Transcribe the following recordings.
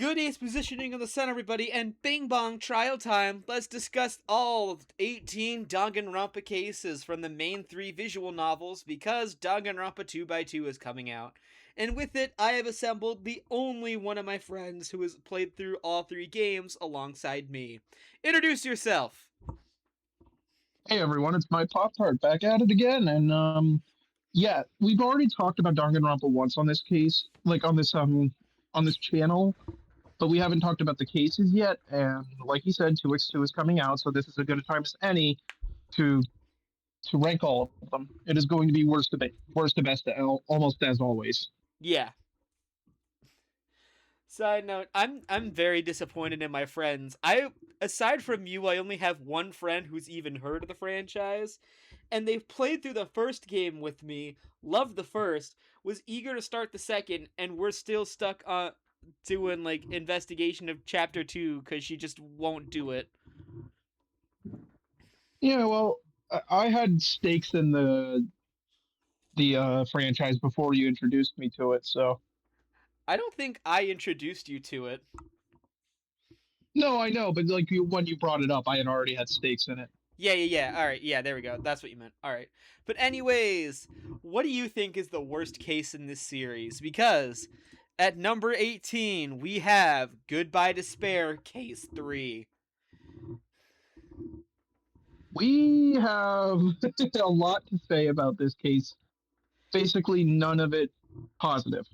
Good ace positioning in the center, everybody, and bing bong trial time. Let's discuss all 18 Danganronpa cases from the main 3 visual novels because Danganronpa 2x2 is coming out. And with it, I have assembled the only one of my friends who has played through all 3 games alongside me. Introduce yourself. Hey everyone, it's Mypoptart back at it again, and yeah, we've already talked about Danganronpa once on this case, like on this channel, but we haven't talked about the cases yet. And like you said, 2x2 is coming out, so this is as good a time as any to to rank all of them. It is going to be worst to best, almost as always. Yeah. Side note, I'm very disappointed in my friends. Aside from you, I only have one friend who's even heard of the franchise, and they've played through the first game with me, loved the first, was eager to start the second, and we're still stuck on doing like investigation of chapter 2 cuz she just won't do it. Yeah, well, I had stakes in the franchise before you introduced me to it, so I don't think I introduced you to it. no, I know, but like when you brought it up, I had already had stakes in it. Yeah. All right. Yeah, there we go. That's what you meant. All right. But anyways, what do you think is the worst case in this series? Because at number 18, we have Goodbye Despair Case 3. We have a lot to say about this case. Basically, none of it positive.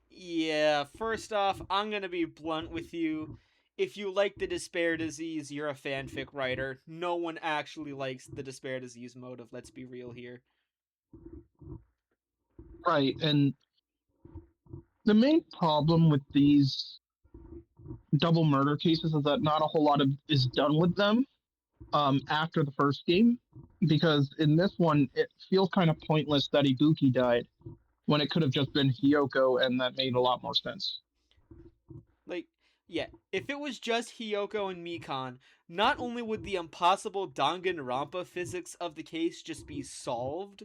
Yeah, first off, I'm going to be blunt with you. If you like the despair disease, you're a fanfic writer. No one actually likes the despair disease motive, let's be real here. Right. And the main problem with these double murder cases is that not a whole lot of is done with them after the first game. Because in this one, it feels kind of pointless that Ibuki died when it could have just been Hiyoko, and that made a lot more sense. Like, yeah, if it was just Hiyoko and Mikan, not only would the impossible Danganronpa physics of the case just be solved,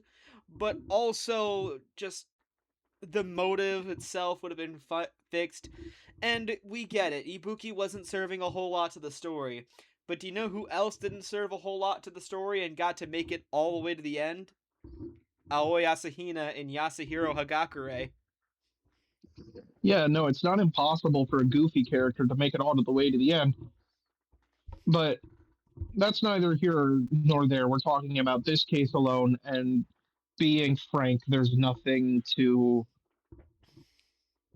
but also just the motive itself would have been fixed. And we get it, Ibuki wasn't serving a whole lot to the story. But do you know who else didn't serve a whole lot to the story and got to make it all the way to the end? Aoi Asahina and Yasuhiro Hagakure. Yeah, no, it's not impossible for a goofy character to make it all to the way to the end, but that's neither here nor there. We're talking about this case alone, and being frank, there's nothing to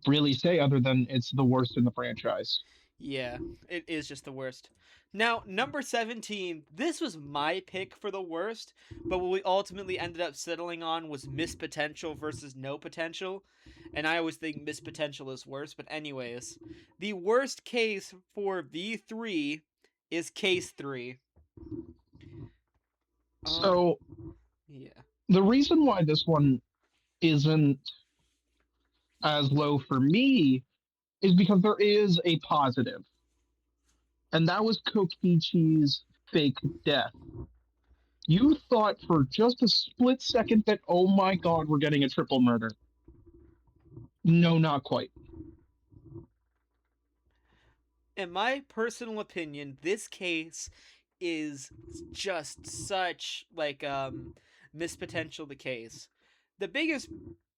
really say other than it's the worst in the franchise. Yeah, it is just the worst. Now, number 17, this was my pick for the worst, but what we ultimately ended up settling on was Miss Potential versus No Potential, and I always think Miss Potential is worse, but anyways, the worst case for V3 is Case 3. Um, So yeah. the reason why this one isn't as low for me is because there is a positive, and that was Kokichi's fake death. You thought for just a split second that, oh my god, we're getting a triple murder. No, not quite. In my personal opinion, this case is just such like missed potential the case. The biggest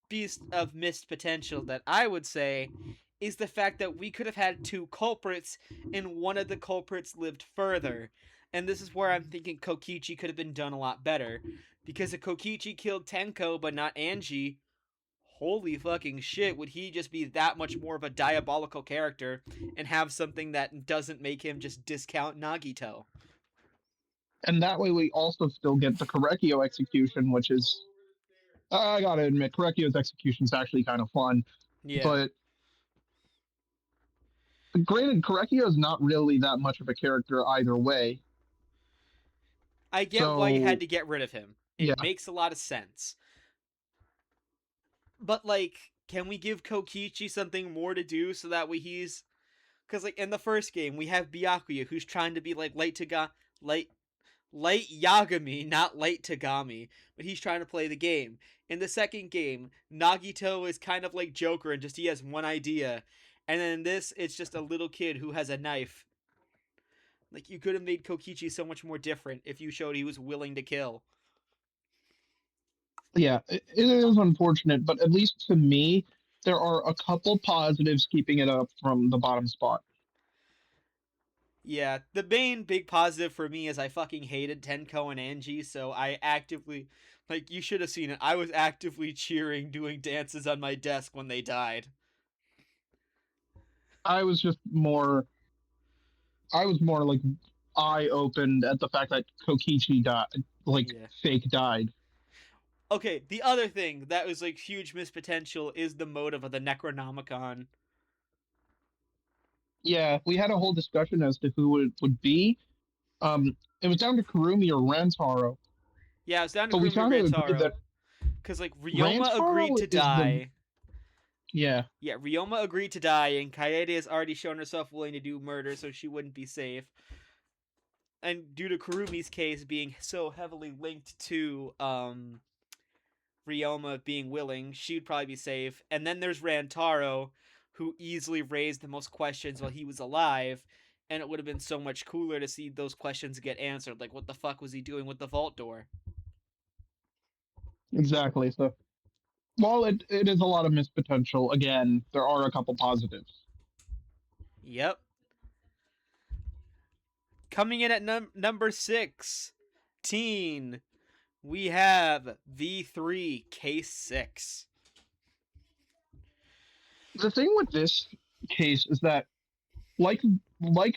beast of missed potential that I would say is the fact that we could have had 2 culprits and one of the culprits lived further. And this is where I'm thinking Kokichi could have been done a lot better. Because if Kokichi killed Tenko but not Angie, holy fucking shit, would he just be that much more of a diabolical character and have something that doesn't make him just discount Nagito? And that way we also still get the Correcchio execution, which is, I gotta admit, Correcchio's execution is actually kind of fun. Yeah. But granted, Correcchio is not really that much of a character either way. I get why you had So, to get rid of him. It yeah. makes a lot of sense. But, like, can we give Kokichi something more to do so that way he's... Because, like, in the first game, we have Byakuya, who's trying to be, like, Light Yagami, not Light Tagami, but he's trying to play the game. In the second game, Nagito is kind of like Joker and just he has one idea. And then in this, it's just a little kid who has a knife. Like, you could have made Kokichi so much more different if you showed he was willing to kill. Yeah, it is unfortunate, but at least to me, there are a couple positives keeping it up from the bottom spot. Yeah, the main big positive for me is I fucking hated Tenko and Angie, so I actively, like, you should have seen it. I was actively cheering, doing dances on my desk when they died. I was just more, I was more like eye opened at the fact that Kokichi died, like Yeah. fake died. Okay, the other thing that was like huge missed potential is the motive of the Necronomicon. Yeah, we had a whole discussion as to who it would be. It was down to Kurumi or Rantaro, Yeah, it was down to but we Kurumi kind of agreed that Rantaro. Because, like, Ryoma agreed Rantaro to is the die. yeah, Yeah, Ryoma agreed to die, and Kaede has already shown herself willing to do murder, so she wouldn't be safe. And due to Kurumi's case being so heavily linked to Ryoma being willing, she'd probably be safe. And then there's Rantaro, who easily raised the most questions while he was alive, and it would have been so much cooler to see those questions get answered. Like, what the fuck was he doing with the vault door? exactly. So while it is a lot of missed potential, again, there are a couple positives. Yep. Coming in at number 16, we have V3 Case 6. The thing with this case is that like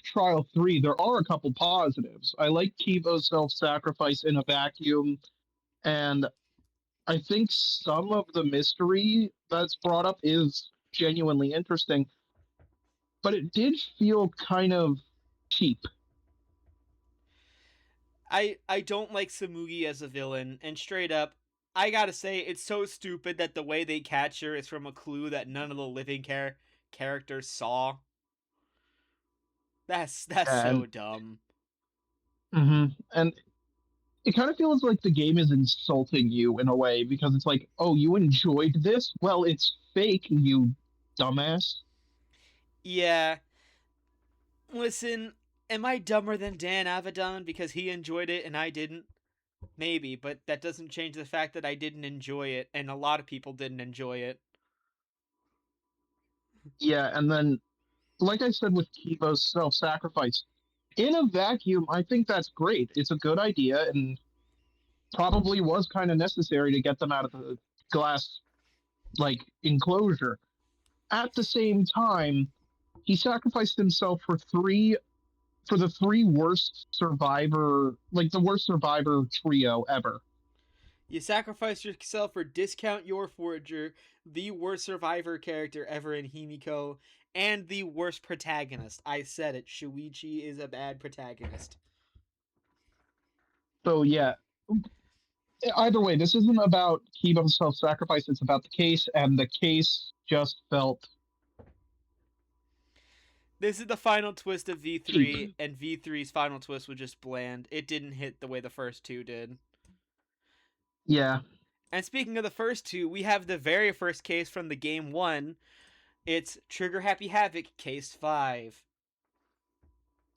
trial 3, there are a couple positives. I like Kibo's self-sacrifice in a vacuum, and I think some of the mystery that's brought up is genuinely interesting, but it did feel kind of cheap. I don't like Samugi as a villain, and straight up, I gotta say, it's so stupid that the way they catch her is from a clue that none of the living characters saw. That's And so dumb. and it kind of feels like the game is insulting you in a way because it's like, oh, you enjoyed this? Well, it's fake, you dumbass. Yeah, listen, am I dumber than Dan Avedon because he enjoyed it and I didn't? Maybe, but that doesn't change the fact that I didn't enjoy it, and a lot of people didn't enjoy it. Yeah, and then like I said with Kibo's self-sacrifice, in a vacuum, I think that's great. It's a good idea and probably was kind of necessary to get them out of the glass like enclosure. At the same time, he sacrificed himself for the three worst survivor, like the worst survivor trio ever. You sacrifice yourself for Discount Your Forger, the worst survivor character ever in Himiko, and the worst protagonist. I said it. Shuichi is a bad protagonist. So yeah, either way, this isn't about Kibo's self-sacrifice. It's about the case, and the case just felt This is the final twist of cheap. V3, and V3's final twist was just bland. It didn't hit the way the first two did. Yeah. And speaking of the first two, we have the very first case from the game one. It's Trigger Happy Havoc Case 5.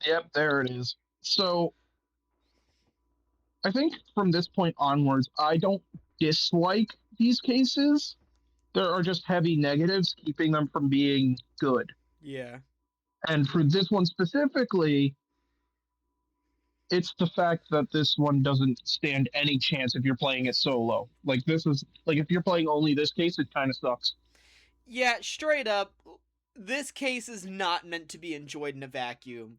Yep. There it is. So I think from this point onwards, I don't dislike these cases. There are just heavy negatives keeping them from being good. Yeah. And for this one specifically, it's the fact that this one doesn't stand any chance if you're playing it solo. Like this is like if you're playing only this case, it kind of sucks. Yeah, straight up, this case is not meant to be enjoyed in a vacuum.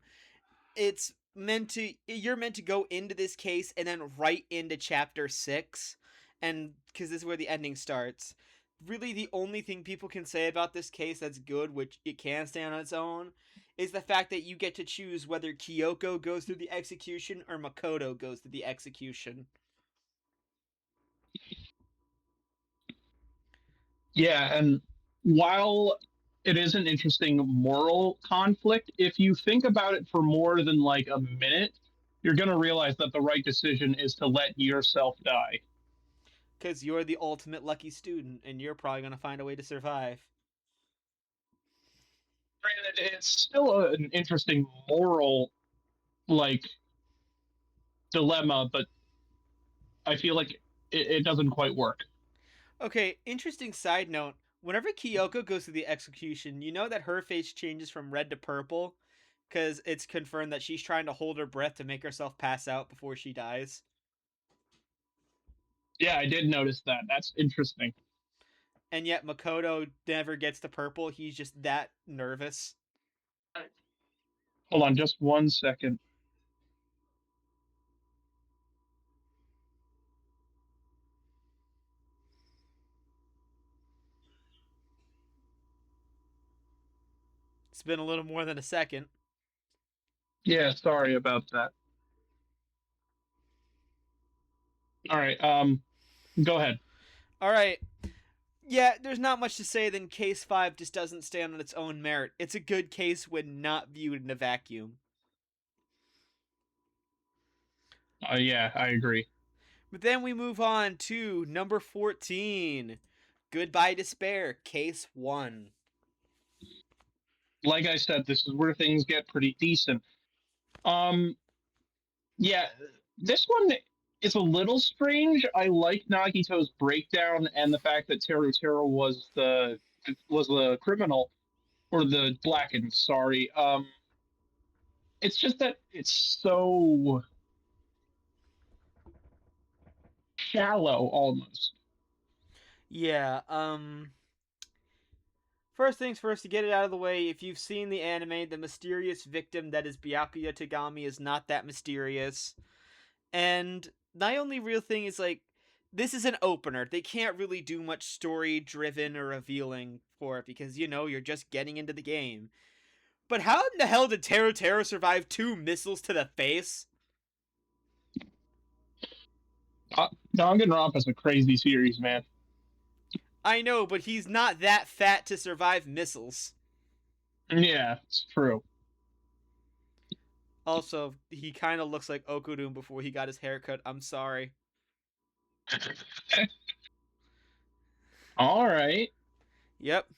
It's meant to you're meant to go into this case and then right into chapter 6, and because this is where the ending starts. Really, the only thing people can say about this case that's good, which it can stand on its own, is the fact that you get to choose whether Kyoko goes through the execution or Makoto goes through the execution. Yeah, and while it is an interesting moral conflict, if you think about it for more than like a minute, you're going to realize that the right decision is to let yourself die. Because you're the ultimate lucky student and you're probably going to find a way to survive. Granted, it's still an interesting moral like dilemma, but I feel like it doesn't quite work. Okay, interesting side note. Whenever Kyoko goes through the execution, you know that her face changes from red to purple? Because it's confirmed that she's trying to hold her breath to make herself pass out before she dies. Yeah, I did notice that. That's interesting. And yet Makoto never gets the purple. He's just that nervous. Hold on, just 1 second. It's been a little more than a second. Yeah, sorry about that. All right, go ahead. All right. Yeah, there's not much to say. Then Case 5 just doesn't stand on its own merit. It's a good case when not viewed in a vacuum. Yeah, I agree. But then we move on to number 14. Goodbye Despair, Case 1. Like I said, this is where things get pretty decent. Um, yeah, this one is a little strange. I like Nagito's breakdown and the fact that Teru Teru was the criminal or the blackened. Sorry. It's just that it's so shallow almost. Yeah, first things first, to get it out of the way, if you've seen the anime, the mysterious victim that is Byakuya Tagami is not that mysterious. And my only real thing is like, this is an opener. They can't really do much story driven or revealing for it because, you're just getting into the game. But how in the hell did Tero Tero survive 2 missiles to the face? Uh, Danganronpa is a crazy series, man. I know, but he's not that fat to survive missiles. Yeah, it's true. Also, he kind of looks like Okudun before he got his haircut. I'm sorry. All right. Yep.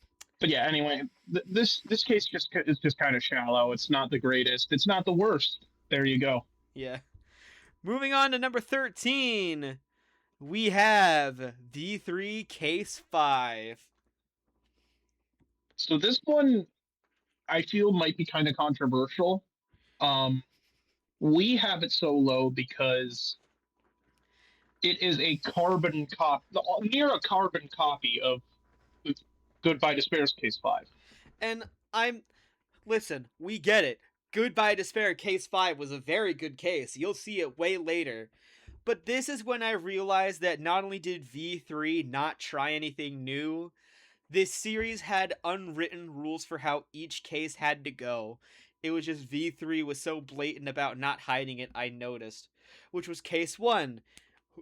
But yeah, anyway, this case just is just kind of shallow. It's not the greatest. It's not the worst. There you go. Yeah. Moving on to number 13. We have V3 Case 5. So this one I feel might be kind of controversial. Um, we have it so low because it is a carbon cop, near a carbon copy of Goodbye Despair's Case 5. And I'm. Listen, we get it. Goodbye Despair Case 5 was a very good case. You'll see it way later. But this is when I realized that not only did V3 not try anything new, this series had unwritten rules for how each case had to go. It was just V3 was so blatant about not hiding it, I noticed. Which was case 1.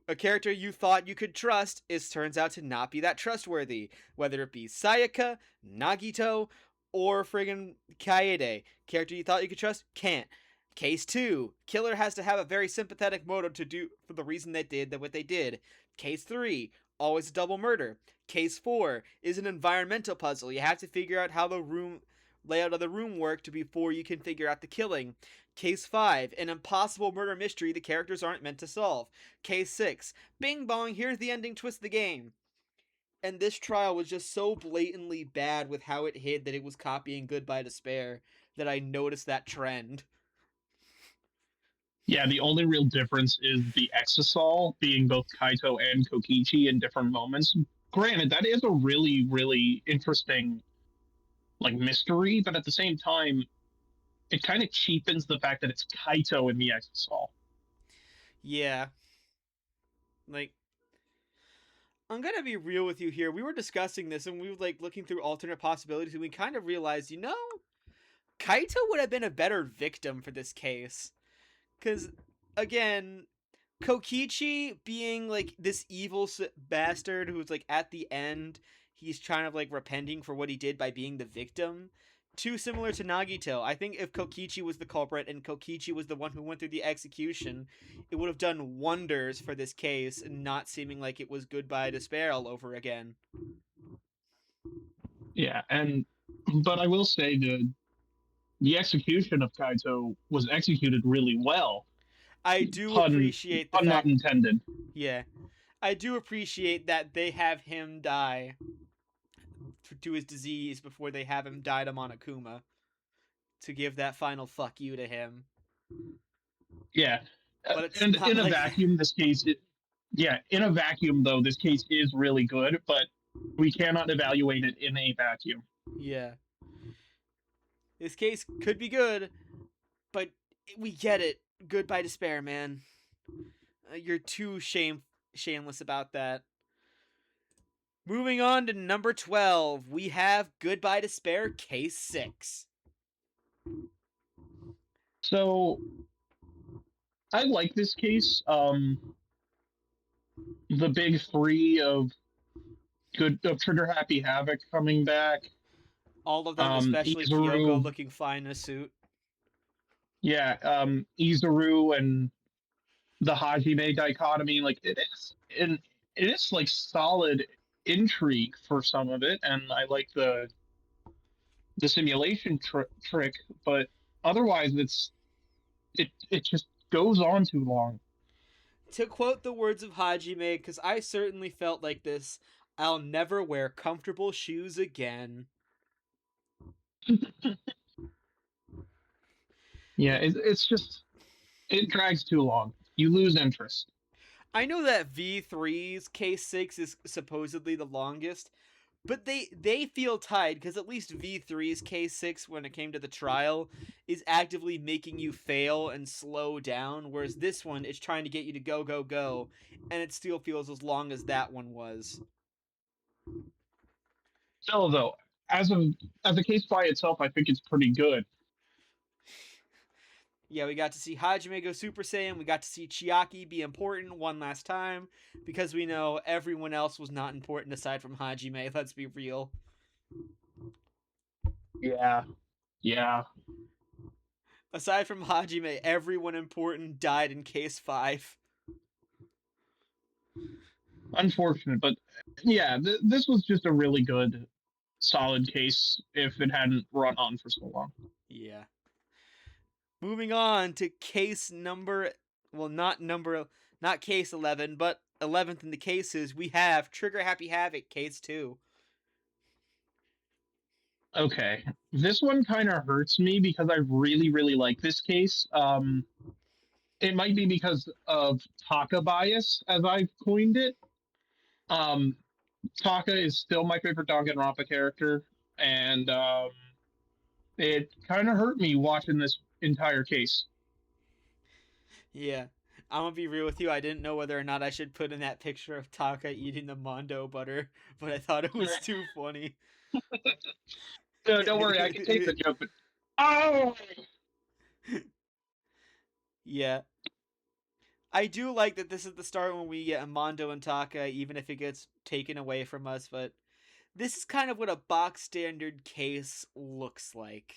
A character you thought you could trust turns out to not be that trustworthy, whether it be Sayaka, Nagito, or friggin' Kaede. Character you thought you could trust can't. Case 2, killer has to have a very sympathetic motive to do for the reason they did what they did. Case 3, always a double murder. Case 4 is an environmental puzzle. You have to figure out how the layout of the room worked before you can figure out the killing. Case 5, an impossible murder mystery the characters aren't meant to solve. Case 6, bing bong, here's the ending twist of the game. And this trial was just so blatantly bad with how it hid that it was copying Goodbye Despair that I noticed that trend. Yeah, the only real difference is the Exisal being both Kaito and Kokichi in different moments. Granted, that is a really, really interesting like mystery, but at the same time, it kind of cheapens the fact that it's Kaito in the Exisal. Yeah. Like, I'm gonna be real with you here. We were discussing this and we were like looking through alternate possibilities and we kind of realized, Kaito would have been a better victim for this case. Because, again, Kokichi being like this evil bastard who's like at the end, he's trying to like repenting for what he did by being the victim. Too similar to Nagito. I think if Kokichi was the culprit and Kokichi was the one who went through the execution, it would have done wonders for this case and not seeming like it was Goodbye Despair all over again. Yeah, and but I will say the execution of Kaito was executed really well. I do Pun appreciate the pun not fact, intended. yeah, I do appreciate that they have him die to his disease before they have him die to Monokuma to give that final fuck you to him. Yeah, But it's and not in a like, vacuum, this case, yeah, in a vacuum though, this case is really good, but we cannot evaluate it in a vacuum. yeah, this case could be good, but we get it. Goodbye despair, man. You're too shameless about that. Moving on to number 12, we have Goodbye Despair Case 6. So I like this case. The big three of Trigger Happy Havoc coming back. All of them, especially Kyoko, Izuru, looking fine in a suit. yeah, Izuru and the Hajime dichotomy, like and it is like solid intrigue for some of it, and I like the simulation trick, but otherwise it just goes on too long. To quote the words of Hajime, because I certainly felt like this, I'll never wear comfortable shoes again. Yeah, it's just it drags too long. You lose interest. I know that V3's Case 6 is supposedly the longest, but they feel tied because at least V3's Case 6 when it came to the trial is actively making you fail and slow down, whereas this one is trying to get you to go go go, and it still feels as long as that one was. Still, though, as a as a case by itself, I think it's pretty good. Yeah, we got to see Hajime go Super Saiyan. We got to see Chiaki be important one last time because we know everyone else was not important aside from Hajime. Let's be real. Yeah, yeah, Aside from Hajime, everyone important died in Case 5. unfortunate, but yeah, this was just a really good, solid case. If it hadn't run on for so long. Yeah. Moving on to case number, well, not case 11, but 11th in the cases, we have Trigger Happy Havoc Case 2. Okay, this one kind of hurts me because I really, really like this case. It might be because of Taka bias, as I've coined it. Um, Taka is still my favorite Danganronpa character, and it kind of hurt me watching this entire case. Yeah. I'm gonna be real with you, I didn't know whether or not I should put in that picture of Taka eating the Mondo butter, but I thought it was too funny. No, don't worry, I can take the joke. But oh, Yeah. I do like that this is the start when we get a Mondo and Taka, even if it gets taken away from us, but this is kind of what a box standard case looks like.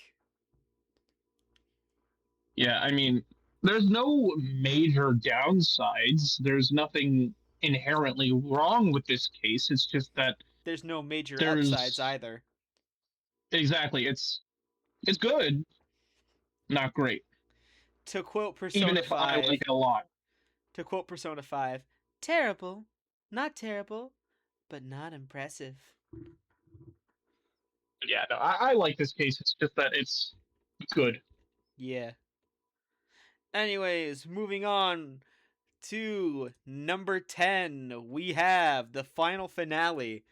yeah, I mean, there's no major downsides. There's nothing inherently wrong with this case. It's just that There's no major upsides there's either. exactly it's good, not great. To quote Even Persona if I like 5, it a lot. to quote Persona 5, terrible, not terrible, but not impressive. But yeah, no, I like this case. It's just that it's good. Yeah. Anyways, moving on to number 10, we have the final finale.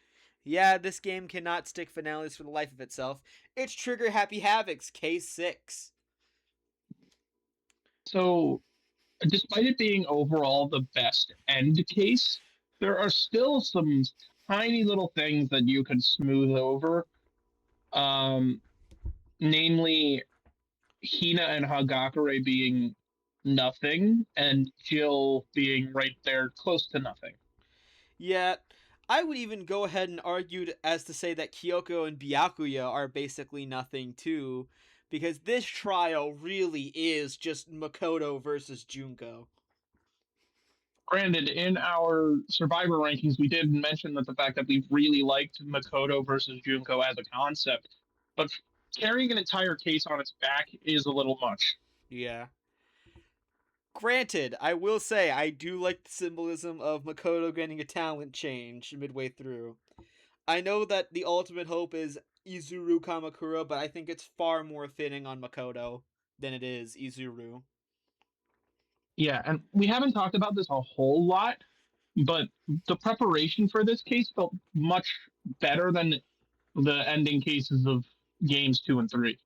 Yeah, this game cannot stick finales for the life of itself. It's Trigger Happy Havoc's Case 6. So despite it being overall the best end case, there are still some tiny little things that you could smooth over. Um, Namely, Hina and Hagakure being nothing, and Jill being right there close to nothing. Yeah, I would even go ahead and argue as to say that Kyoko and Byakuya are basically nothing too, because this trial really is just Makoto versus Junko. Granted, in our Survivor rankings, we did mention that the fact that we really liked Makoto versus Junko as a concept. but carrying an entire case on its back is a little much. Yeah. Granted, I will say I do like the symbolism of Makoto getting a talent change midway through. I know that the ultimate hope is Izuru Kamakura, but I think it's far more fitting on Makoto than it is Izuru. Yeah, and we haven't talked about this a whole lot, but the preparation for this case felt much better than the ending cases of games 2 and 3.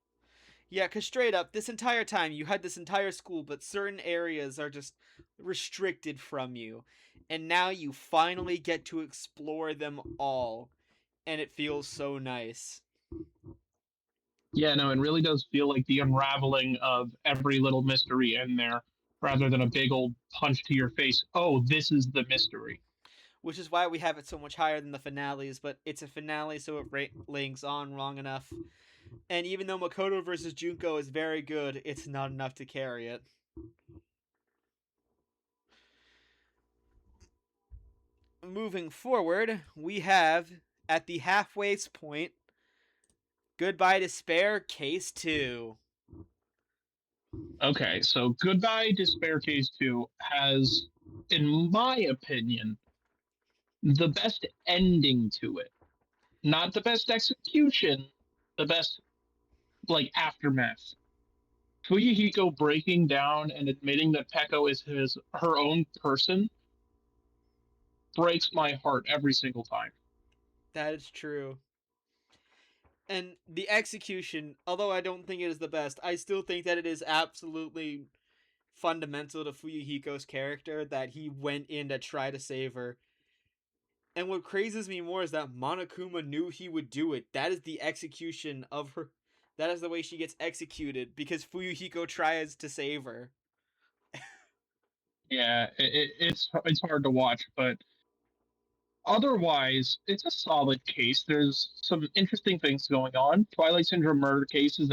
Yeah, because straight up, this entire time you had this entire school, but certain areas are just restricted from you. And now you finally get to explore them all. And it feels so nice. Yeah, no, it really does feel like the unraveling of every little mystery in there rather than a big old punch to your face. Oh, this is the mystery. Which is why we have it so much higher than the finales, but it's a finale, so it links on long enough. And even though Makoto versus Junko is very good, it's not enough to carry it. Moving forward, we have, at the halfway point, Goodbye Despair Case 2. Okay, so Goodbye Despair Case 2 has, in my opinion, the best ending to it. Not the best execution, the best, like, aftermath. Fuyuhiko breaking down and admitting that Peko is her own person breaks my heart every single time. That is true. And the execution, although I don't think it is the best, I still think that it is absolutely fundamental to Fuyuhiko's character that he went in to try to save her. And what crazes me more is that Monokuma knew he would do it. That is the execution of her. That is the way she gets executed because Fuyuhiko tries to save her. Yeah, it's hard to watch, but otherwise, it's a solid case. There's some interesting things going on. Twilight Syndrome murder case is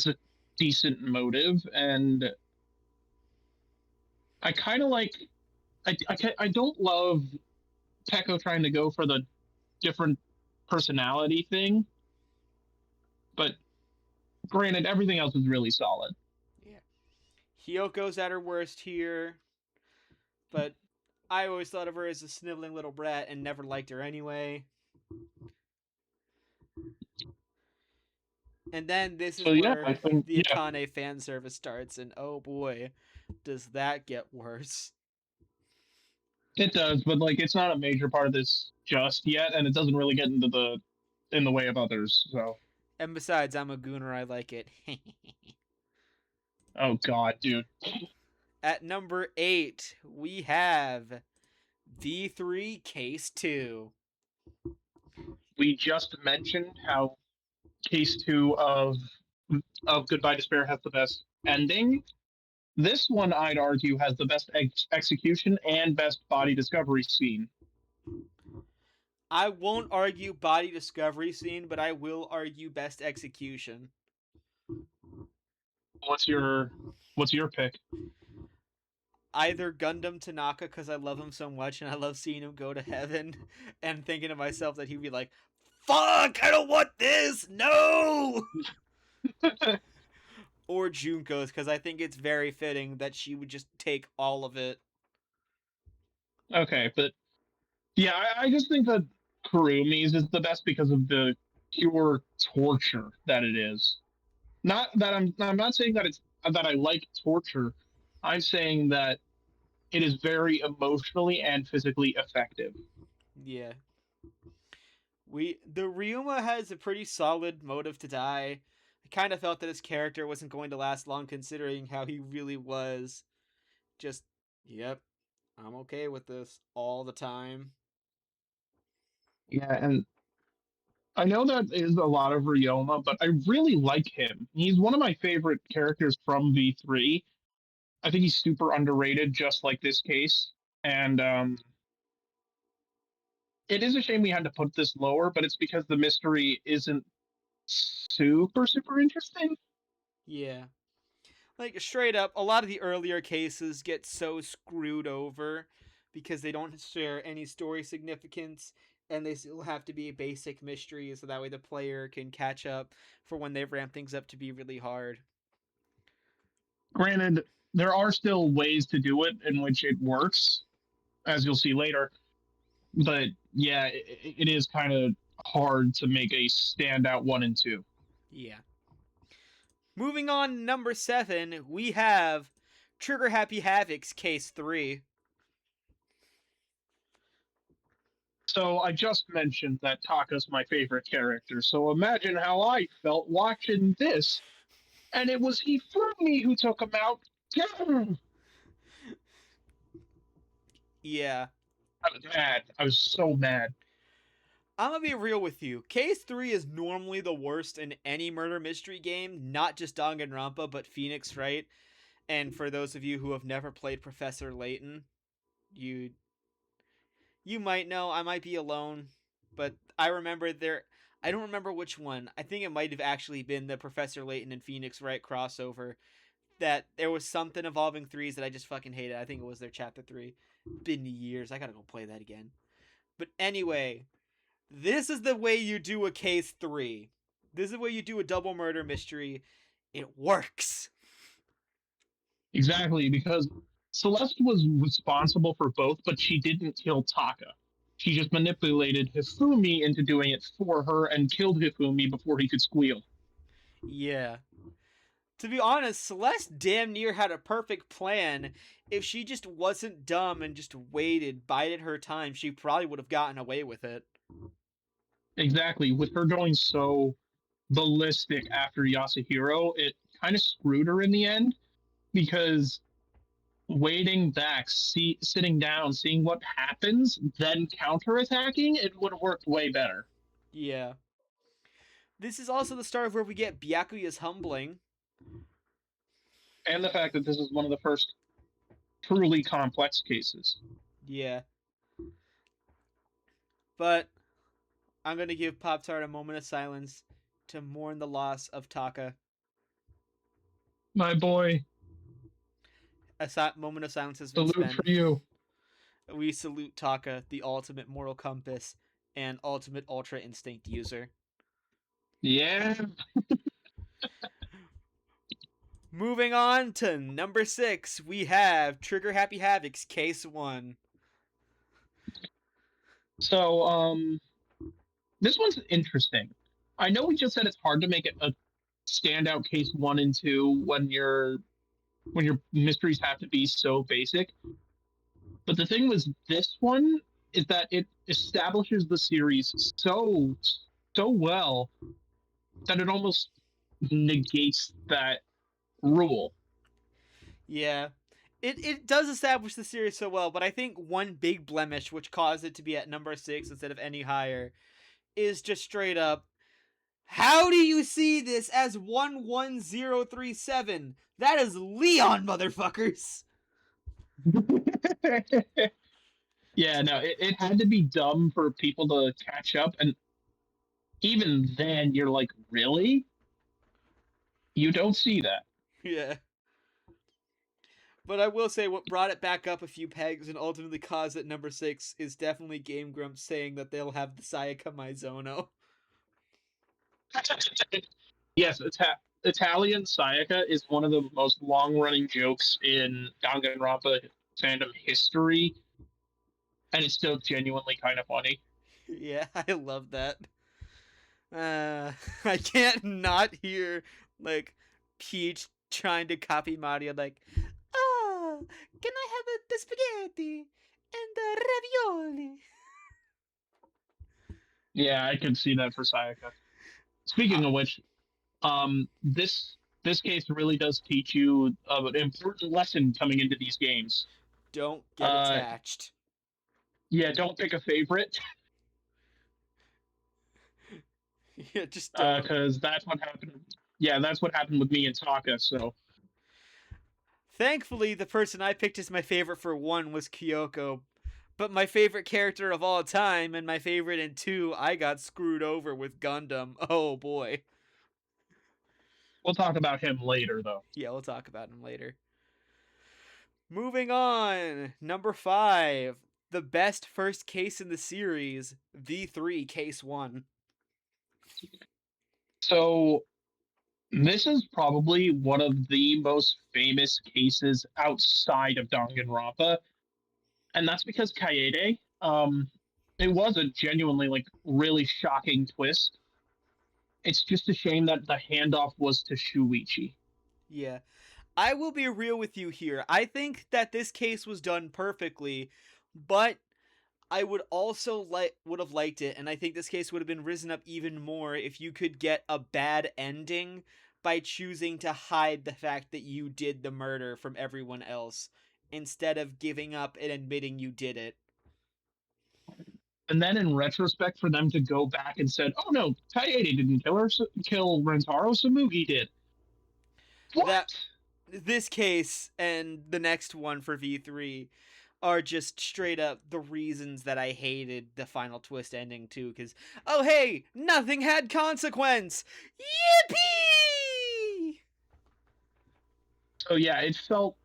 a decent motive, and I kind of like. I don't love Peko trying to go for the different personality thing, but granted, everything else is really solid. Yeah. Hyoko's at her worst here, but I always thought of her as a sniveling little brat and never liked her anyway. And then this So is yeah, where I think the yeah, Akane fan service starts, and oh boy, does that get worse. it does, but like it's not a major part of this just yet, and it doesn't really get into the in the way of others. So, And besides, I'm a gooner, I like it. oh god, dude, At number 8, we have V3 Case 2. we just mentioned how case 2 of Goodbye Despair has the best ending. This one, I'd argue, has the best execution and best body discovery scene. I won't argue body discovery scene, but I will argue best execution. What's your What's your pick? Either Gundam Tanaka because I love him so much and I love seeing him go to heaven and thinking to myself that he'd be like, fuck, I don't want this, no! Or Junko's because I think it's very fitting that she would just take all of it. Okay, but yeah, I just think that Kurumi's is the best because of the pure torture that it is. Not that I'm not saying that it's that I like torture. I'm saying that it is very emotionally and physically effective. Yeah. The Ryuma has a pretty solid motive to die. I kind of felt that his character wasn't going to last long considering how he really was. Just, yep, I'm okay with this all the time. Yeah, and I know that is a lot of Ryoma, but I really like him. He's one of my favorite characters from V3. I think he's super underrated, just like this case. And it is a shame we had to put this lower, but it's because the mystery isn't super interesting. Yeah. Like, straight up, a lot of the earlier cases get so screwed over because they don't share any story significance and they still have to be basic mysteries so that way the player can catch up for when they ramp things up to be really hard. Granted, there are still ways to do it in which it works, as you'll see later. But yeah, it is kind of hard to make a standout one and two. Yeah. Moving on, number 7, we have Trigger Happy Havoc's Case 3. So I just mentioned that Taka's my favorite character. So imagine how I felt watching this, and it was Hifumi who took him out. Yeah. I was mad. I was so mad. I'm gonna be real with you. Case 3 is normally the worst in any murder mystery game, not just Danganronpa, but Phoenix Wright. And for those of you who have never played Professor Layton, you you might know. I might be alone, but I remember there. I don't remember which one. I think it might have actually been the Professor Layton and Phoenix Wright crossover. That there was something involving threes that I just fucking hated. I think it was their chapter 3. Been years. I gotta go play that again. But anyway, this is the way you do a case 3. This is the way you do a double murder mystery. It works. Exactly, because Celeste was responsible for both, but she didn't kill Taka. She just manipulated Hifumi into doing it for her and killed Hifumi before he could squeal. Yeah. To be honest, Celeste damn near had a perfect plan. If she just wasn't dumb and just waited, bided her time, she probably would have gotten away with it. Exactly, with her going so ballistic after Yasuhiro, it kind of screwed her in the end because waiting back, sitting down, seeing what happens, then counterattacking, it would have worked way better. Yeah. This is also the start of where we get Byakuya's humbling. And the fact that this is one of the first truly complex cases. Yeah. But I'm going to give Pop Tart a moment of silence to mourn the loss of Taka. My boy, Moment of silence has been salute for spent. you. We salute Taka, the ultimate moral compass and ultimate ultra instinct user. Yeah. Moving on to number 6, we have Trigger Happy Havoc's Case 1. So, this one's interesting. I know we just said it's hard to make it a standout case one and two when your mysteries have to be so basic. But the thing with this one is that it establishes the series so well that it almost negates that rule. Yeah. It does establish the series so well, but I think one big blemish which caused it to be at number 6 instead of any higher is just straight up, how do you see this as 11037? That is Leon, motherfuckers. Yeah, no, it had to be dumb for people to catch up, and even then, you're like, really? You don't see that. Yeah. But I will say what brought it back up a few pegs and ultimately caused it number 6 is definitely Game Grumps saying that they'll have the Sayaka Maizono. Yes, Italian Sayaka is one of the most long-running jokes in Danganronpa fandom history, and it's still genuinely kind of funny. Yeah, I love that. I can't not hear like Peach trying to copy Mario like, oh, can I have the spaghetti and the ravioli? Yeah, I can see that for Sayaka. Speaking Uh, of which, this case really does teach you an important lesson coming into these games. don't get Uh, attached. yeah, don't pick a favorite Yeah, just don't. because that's what happened. Yeah, that's what happened with me and Taka. So Thankfully, the person I picked as my favorite for 1 was Kyoko. But my favorite character of all time and my favorite in 2, I got screwed over with Gundam. Oh boy. we'll talk about him later, though. Yeah, we'll talk about him later. Moving on. Number 5. the best first case in the series, V3 Case 1. So this is probably one of the most famous cases outside of Danganronpa, and that's because Kaede, it was a genuinely like really shocking twist. It's just a shame that the handoff was to Shuichi. Yeah. I will be real with you here. I think that this case was done perfectly, but I would also would have liked it, and I think this case would have been risen up even more if you could get a bad ending by choosing to hide the fact that you did the murder from everyone else instead of giving up and admitting you did it. And then in retrospect, for them to go back and said, "Oh no, Kaede didn't kill Rentaro, Samugi did." That What? this case and the next one for V3 are just straight up the reasons that I hated the final twist ending too. Because, oh hey, nothing had consequence! Yippee! So yeah, it felt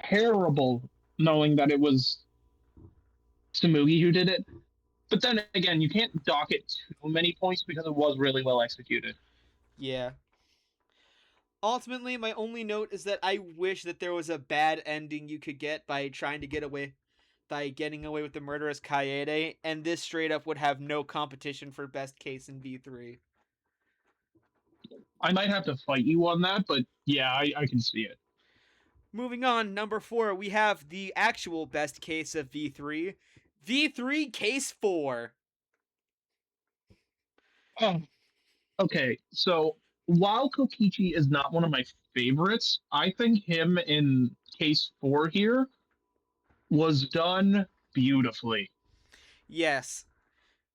terrible knowing that it was Samugi who did it. But then again, you can't dock it too many points because it was really well executed. Yeah. Ultimately, my only note is that I wish that there was a bad ending you could get by trying to get away, by getting away with the murderous Kaede, and this straight up would have no competition for best case in V3. I might have to fight you on that, but yeah, I can see it. Moving on, number 4, we have the actual best case of V3. V3 Case 4. Oh, okay, so while Kokichi is not one of my favorites, I think him in case 4 here was done beautifully. Yes.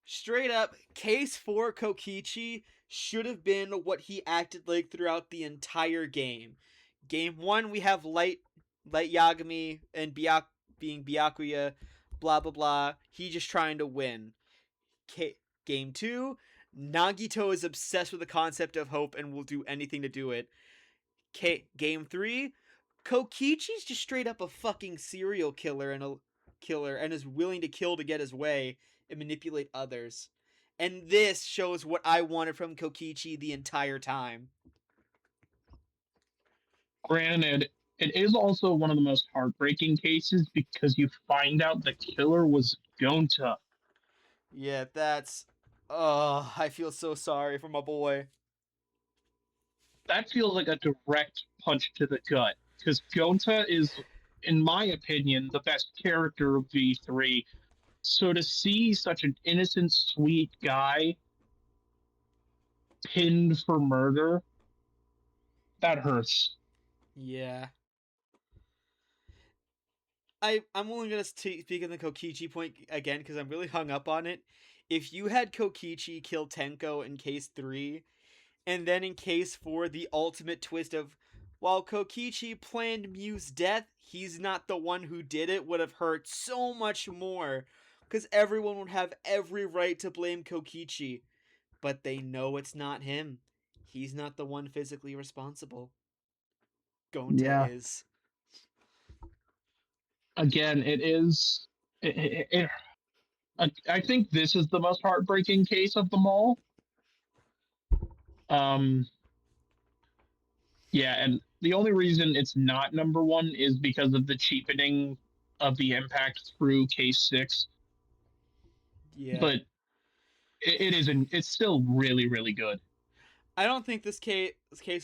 Straight up, Case 4 Kokichi should have been what he acted like throughout the entire game. Game 1, we have Light Yagami and being Byakuya, blah blah blah. He just trying to win. Game 2, Nagito is obsessed with the concept of hope and will do anything to do it. Game 3, Kokichi's just straight up a fucking serial killer and is willing to kill to get his way and manipulate others. And this shows what I wanted from Kokichi the entire time. Granted, it is also one of the most heartbreaking cases because you find out the killer was Gonta. Yeah, that's. Oh, I feel so sorry for my boy. That feels like a direct punch to the gut because Gonta is, in my opinion, the best character of V3. So to see such an innocent, sweet guy pinned for murder, that hurts. Yeah. I'm only gonna speak on the Kokichi point again because I'm really hung up on it. If you had Kokichi kill Tenko in case 3, and then in case 4, the ultimate twist of while Kokichi planned Mew's death, he's not the one who did it would have hurt so much more. Because everyone would have every right to blame Kokichi. But they know it's not him. He's not the one physically responsible. Gonta Yeah. is. Again, it is. I think this is the most heartbreaking case of them all. Um, yeah, and the only reason it's not number one is because of the cheapening of the impact through case 6. Yeah. But it isn't. It's still really, really good. I don't think this case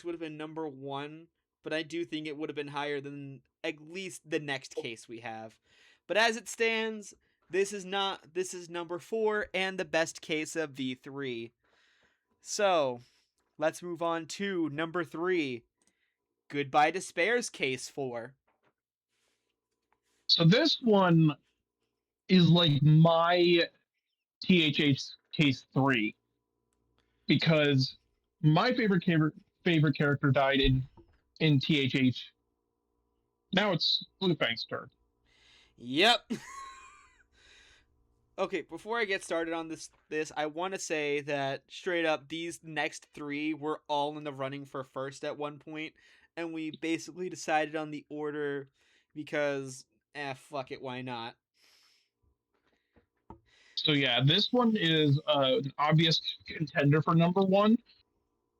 would have been number 1, but I do think it would have been higher than at least the next case we have. But as it stands, this is number 4 and the best case of V3. So, let's move on to number 3. Goodbye Despair's case 4. So this one is like my THH case 3 because my favorite character died in THH. Now it's Bluefang's turn. Yep. Okay, before I get started on this I want to say that straight up these next 3 were all in the running for first at one point, and we basically decided on the order because fuck it, why not? So yeah, this one is an obvious contender for number one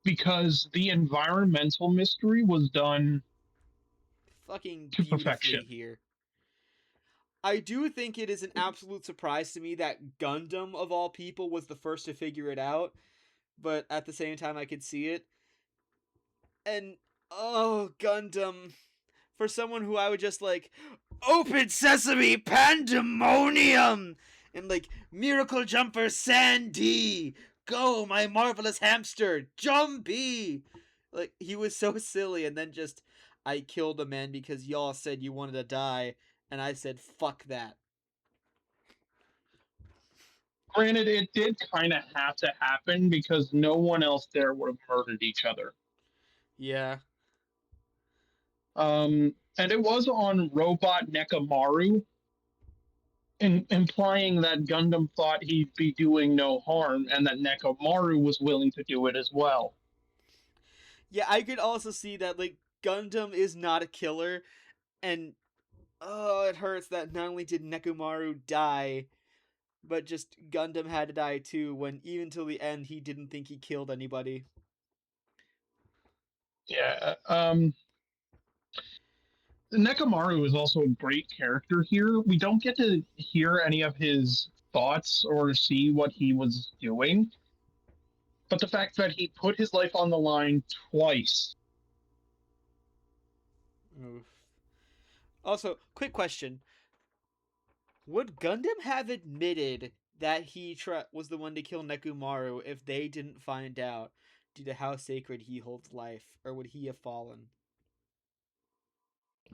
because the environmental mystery was done Fucking to beautifully perfection. here. I do think it is an absolute surprise to me that Gundam, of all people, was the first to figure it out, but at the same time, I could see it. And, oh, Gundam. For someone who I would just like, open sesame pandemonium! And like, Miracle Jumper Sandy! Go, my marvelous hamster! Jumpy! Like, he was so silly, and then just, I killed a man because y'all said you wanted to die, and I said, fuck that. Granted, it did kind of have to happen because no one else there would have murdered each other. Yeah. And it was on Robot Nekamaru, implying that Gundam thought he'd be doing no harm and that Nekamaru was willing to do it as well. Yeah, I could also see that, like, Gundam is not a killer, and oh, it hurts that not only did Nekomaru die, but just Gundam had to die too, when even till the end he didn't think he killed anybody. Yeah. Nekamaru is also a great character here. We don't get to hear any of his thoughts or see what he was doing, but the fact that he put his life on the line twice. Oof. Also, quick question. Would Gundam have admitted that he was the one to kill Nekomaru if they didn't find out due to how sacred he holds life? Or would he have fallen?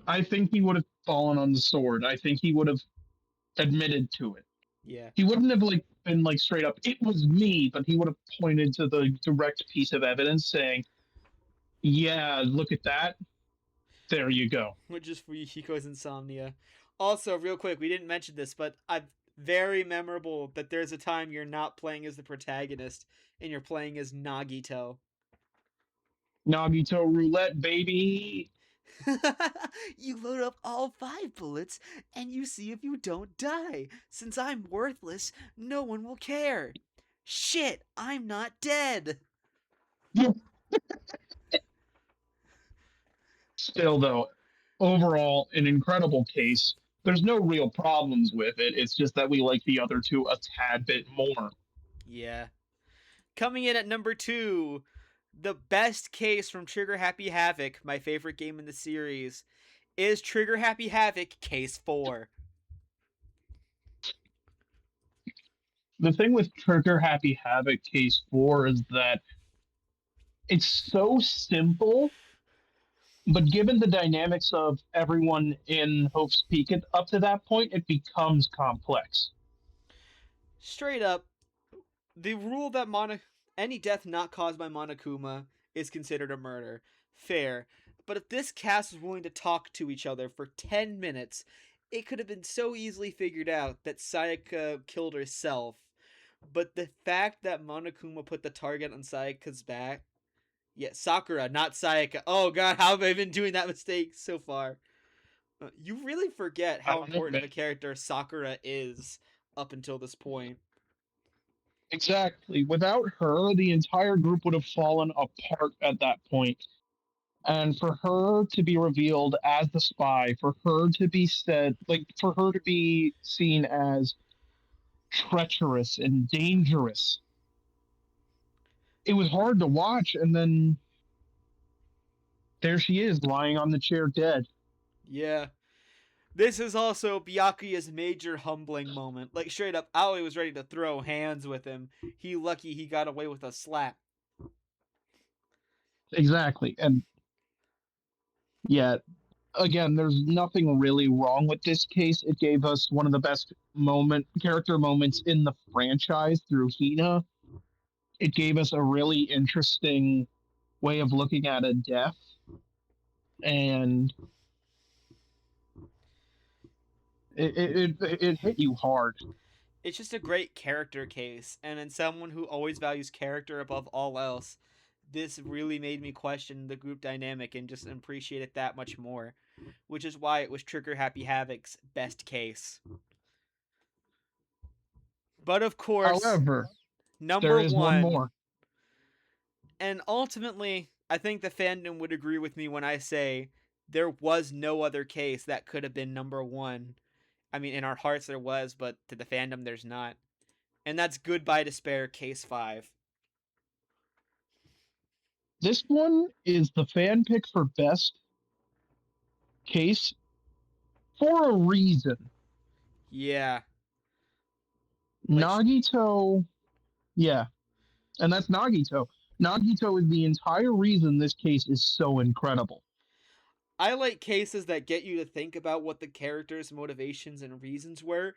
I think he would have fallen on the sword. I think he would have admitted to it. Yeah. He wouldn't have like been like straight up, it was me, but he would have pointed to the direct piece of evidence saying, yeah, look at that. There you go. Which is for Hiko's insomnia. Also, real quick, we didn't mention this, but I've very memorable that there's a time you're not playing as the protagonist and you're playing as Nagito. Nagito roulette, baby. You load up all 5 bullets and you see if you don't die. Since I'm worthless, no one will care. Shit, I'm not dead. Still, though, overall, an incredible case. There's no real problems with it. It's just that we like the other two a tad bit more. Yeah. Coming in at number 2, the best case from Trigger Happy Havoc, my favorite game in the series, is Trigger Happy Havoc Case 4. The thing with Trigger Happy Havoc Case 4 is that it's so simple, but given the dynamics of everyone in Hope's Peak up to that point, it becomes complex. Straight up, the rule that any death not caused by Monokuma is considered a murder. Fair. But if this cast was willing to talk to each other for 10 minutes, it could have been so easily figured out that Sayaka killed herself. But the fact that Monokuma put the target on Sayaka's back. Yeah, Sakura, not Sayaka. Oh god, how have I been doing that mistake so far? You really forget I how don't know, important of a man. character Sakura is up until this point. Exactly. Without her, the entire group would have fallen apart at that point. And for her to be revealed as the spy, for her to be said, like, for her to be seen as treacherous and dangerous, it was hard to watch. And then there she is, lying on the chair dead. Yeah. This is also Byakuya's major humbling moment. Like, straight up, Aoi was ready to throw hands with him. He lucky he got away with a slap. Exactly. And yeah, again, there's nothing really wrong with this case. It gave us one of the best character moments in the franchise through Hina. It gave us a really interesting way of looking at a death, and it hit you hard. It's just a great character case, and in someone who always values character above all else, this really made me question the group dynamic and just appreciate it that much more. Which is why it was Trigger Happy Havoc's best case. But of course, However, there number is one one, more. and ultimately, I think the fandom would agree with me when I say there was no other case that could have been number one. I mean, in our hearts there was, but to the fandom there's not. And that's Goodbye Despair Case 5. This one is the fan pick for best case for a reason. Yeah. Like, Nagito, yeah, and that's Nagito. Nagito is the entire reason this case is so incredible. I like cases that get you to think about what the character's motivations and reasons were,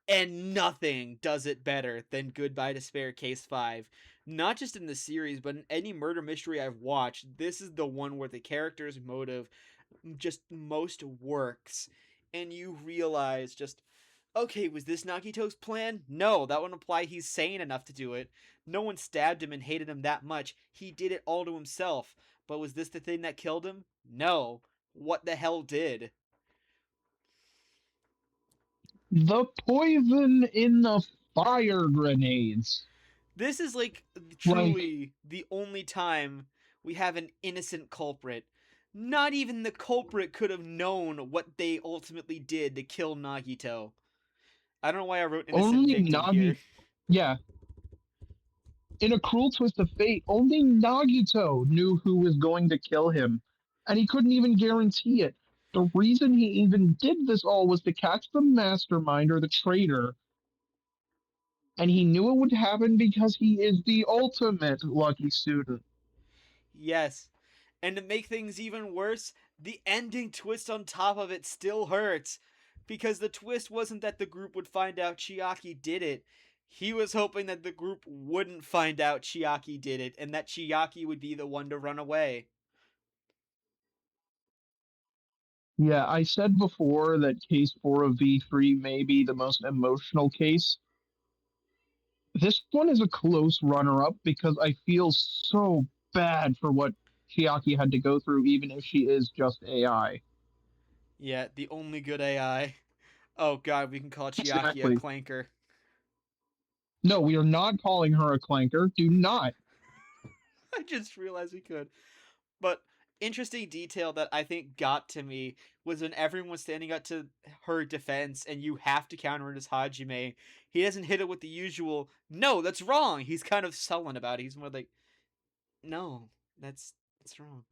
and nothing does it better than Goodbye Despair Case 5. Not just in the series, but in any murder mystery I've watched, this is the one where the character's motive just most works. And you realize just, okay, was this Nagito's plan? No, that would imply he's sane enough to do it. No one stabbed him and hated him that much. He did it all to himself. But was this the thing that killed him? No. What the hell did? The poison in the fire grenades. This is like Like, truly the only time we have an innocent culprit. Not even the culprit could have known what they ultimately did to kill Nagito. I don't know why I wrote innocent only victim here. Yeah, in a cruel twist of fate, only Nagito knew who was going to kill him, and he couldn't even guarantee it. The reason he even did this all was to catch the mastermind or the traitor, and he knew it would happen because he is the ultimate lucky student. Yes. And to make things even worse, the ending twist on top of it still hurts. Because the twist wasn't that the group would find out Chiaki did it. He was hoping that the group wouldn't find out Chiaki did it and that Chiaki would be the one to run away. Yeah, I said before that case 4 of V3 may be the most emotional case. This one is a close runner up because I feel so bad for what Chiaki had to go through, even if she is just AI. Yeah, the only good AI. Oh god, we can call Chiaki a Exactly. clanker. No, we are not calling her a clanker. Do not. I just realized we could. But interesting detail that I think got to me was when everyone was standing up to her defense and you have to counter it as Hajime. He doesn't hit it with the usual, no, that's wrong. He's kind of sullen about it. He's more like, no, that's wrong.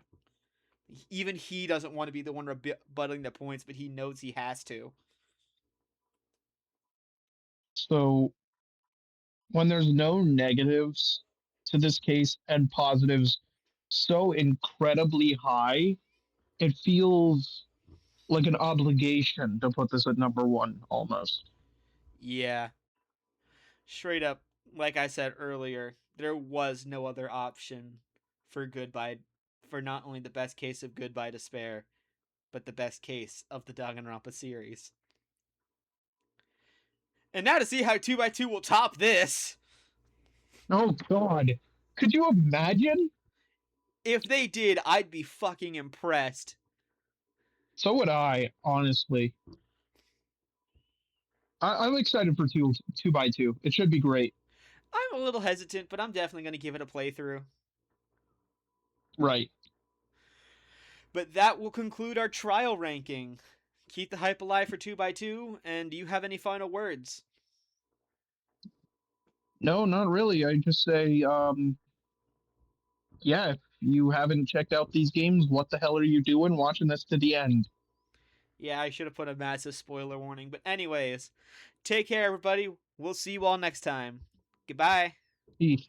Even he doesn't want to be the one rebutting the points, but he knows he has to. So when there's no negatives to this case and positives so incredibly high, it feels like an obligation to put this at number one almost. Yeah, straight up, like I said earlier, there was no other option for Goodbye, for not only the best case of Goodbye Despair, but the best case of the Danganronpa series. And now to see how 2x2 will top this. Oh God. Could you imagine? If they did, I'd be fucking impressed. So would I, honestly. I'm excited for two by two. It should be great. I'm a little hesitant, but I'm definitely going to give it a playthrough. Right. But that will conclude our trial ranking. Keep the hype alive for 2x2, and do you have any final words? No, not really. I just say, yeah, if you haven't checked out these games, what the hell are you doing watching this to the end? Yeah, I should have put a massive spoiler warning. But, anyways, take care, everybody. We'll see you all next time. Goodbye. Peace.